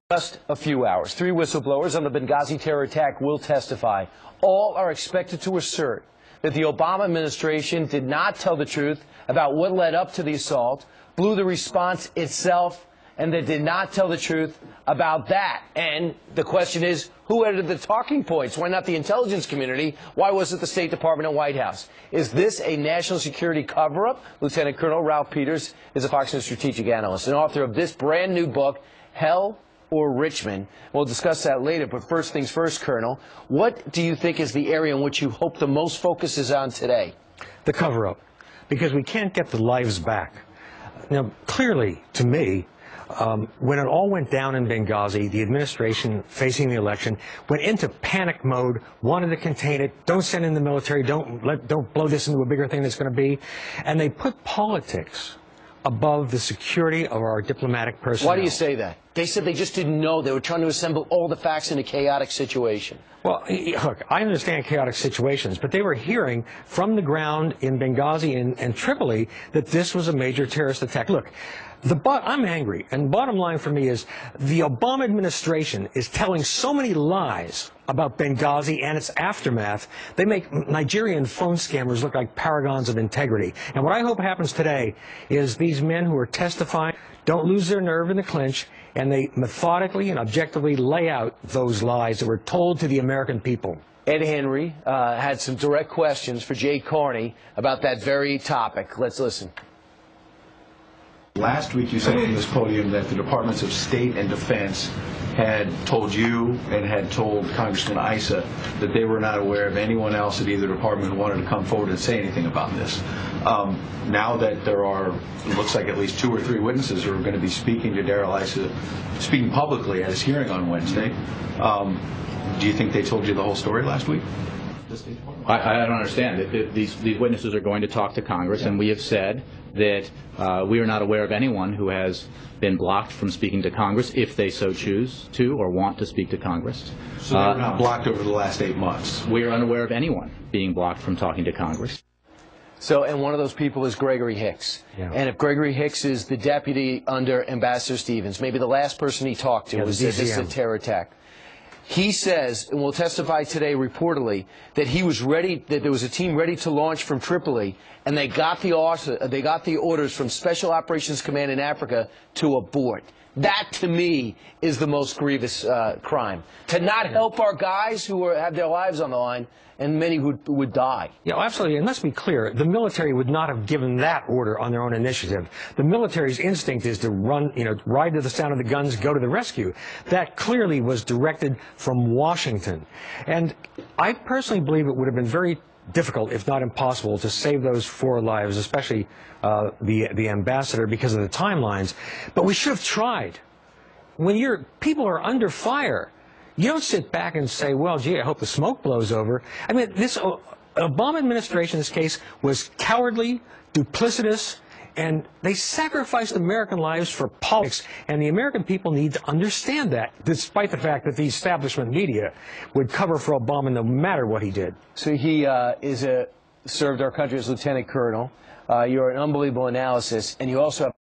Just a few hours. 3 whistleblowers on the Benghazi terror attack will testify. All are expected to assert that the Obama administration did not tell the truth about what led up to the assault, blew the response itself, and they did not tell the truth about that. And the question is, who edited the talking points? Why not the intelligence community? Why was it the State Department and White House? Is this a national security cover-up? Lieutenant Colonel Ralph Peters is a Fox News strategic analyst and author of this brand new book, Hell or Richmond. We'll discuss that later, but first things first, Colonel. What do you think is the area in which you hope the most focus is on today? The cover-up, because we can't get the lives back. Now, clearly, to me, when it all went down in Benghazi, the administration facing the election went into panic mode, wanted to contain it, don't send in the military, don't blow this into a bigger thing that's going to be, and they put politics above the security of our diplomatic personnel. Why do you say that? They said they just didn't know. They were trying to assemble all the facts in a chaotic situation. Well, look, I understand chaotic situations, but they were hearing from the ground in Benghazi and Tripoli that this was a major terrorist attack. Look, I'm angry, and bottom line for me is the Obama administration is telling so many lies about Benghazi and its aftermath. They make Nigerian phone scammers look like paragons of integrity. And what I hope happens today is these men who are testifying don't lose their nerve in the clinch, and they methodically and objectively lay out those lies that were told to the American people. Ed Henry had some direct questions for Jay Carney about that very topic. Let's listen. Last week you said from this podium that the Departments of State and Defense had told you and had told Congressman Issa that they were not aware of anyone else at either department who wanted to come forward and say anything about this. Now that there are, it looks like at least 2 or 3 witnesses who are going to be speaking to Darrell Issa, speaking publicly at his hearing on Wednesday, do you think they told you the whole story last week? I don't understand. These witnesses are going to talk to Congress, and we have said that we are not aware of anyone who has been blocked from speaking to Congress if they so choose to or want to speak to Congress. So they were not blocked over the last 8 months? We are unaware of anyone being blocked from talking to Congress. So, and one of those people is Gregory Hicks. Yeah. And if Gregory Hicks is the deputy under Ambassador Stevens, maybe the last person he talked to was this is a terror attack. He says, and will testify today reportedly, that he was ready, that there was a team ready to launch from Tripoli, and they got the orders from Special Operations Command in Africa to abort. That, to me, is the most grievous crime. To not help our guys who have their lives on the line, and many who would die. Yeah, absolutely. And let's be clear, the military would not have given that order on their own initiative. The military's instinct is to run, ride to the sound of the guns, go to the rescue. That clearly was directed from Washington. And I personally believe it would have been very difficult, if not impossible, to save those 4 lives, especially the ambassador, because of the timelines. But we should have tried. When people are under fire, you don't sit back and say, well, gee, I hope the smoke blows over. I mean, this Obama administration in this case was cowardly, duplicitous, and they sacrificed American lives for politics. And the American people need to understand that, despite the fact that the establishment media would cover for Obama no matter what he did. So he served our country as lieutenant colonel. You're an unbelievable analysis, and you also have